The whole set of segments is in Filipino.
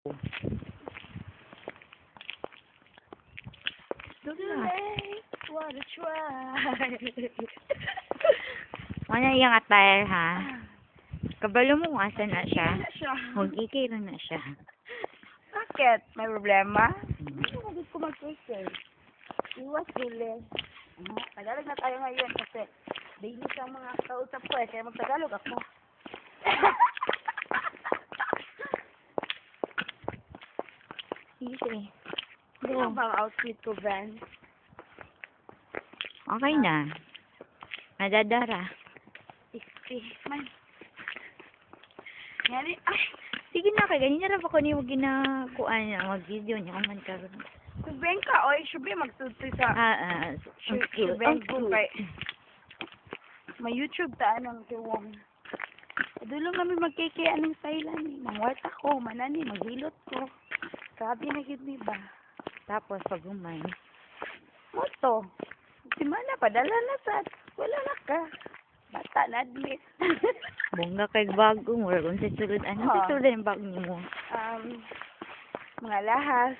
Wanna try. Ano yung attire, ha? Kabalo mo kung asan na siya. Ano siya? Mag-ikay lang na siya. Bakit? May problema? Hindi mo gusto mag-ikay. Iwas dili. Tagalog na tayo ngayon kasi daily siyang mga kausap ko kaya mag-Tagalog ako. Easy. Ano ba ang outfit ko, Van? Okay na. Nadadara. Man. Yari, ay, Sige na, kay ganyan na rin ako niyo ginakuan na mag-video niya kung man karoon. subeng ka, oy, syubi magtutoy sa Ang cute. subeng Ang ko cute. kay may YouTube ta anong tiwong. Dulo kami magkikaya ng Thailand eh. Mangwat ako, manani, maghilot ko. Grabe na gid ni ba? Tapos, pag umay. Moto. Si Mana, padala na sa, wala na ka. Bata na admit. Bongga kay bago mo. Kung sa sulod, ano sa sulod yung bago niyo mo? Mga lahas.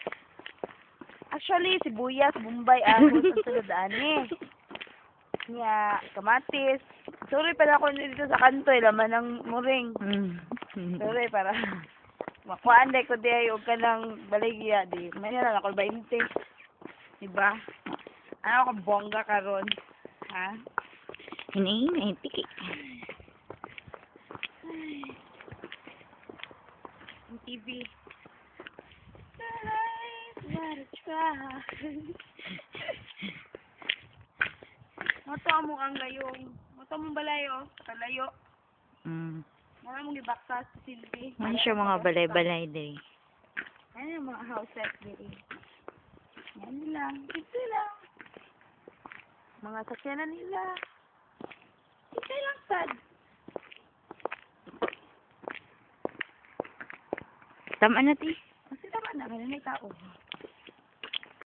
Actually, sibuyas, Bombay, ahos, ang sulod-ani. Nga, kamatis. Sorry pala ako dito sa kanto, laman ng muring. Sorry, para makuhaan day ko day, huwag ka ng baligya, di. May na lang ako 20. Diba? Ano ka bongga karon? Ha? Hinahinay, tiki. Ang TV. Wanna try. Moto mo ang layong. Moto mong balayo. Kalayo. Mga mong ibaktas sa Silvi. Ano siya mga balay-balay day? Ano yung mga house set day? Yan lang. Ito lang. Mga sakyanan nila. Ito lang sad. Tama na, ti. Kasi naman na. Ganun may tao.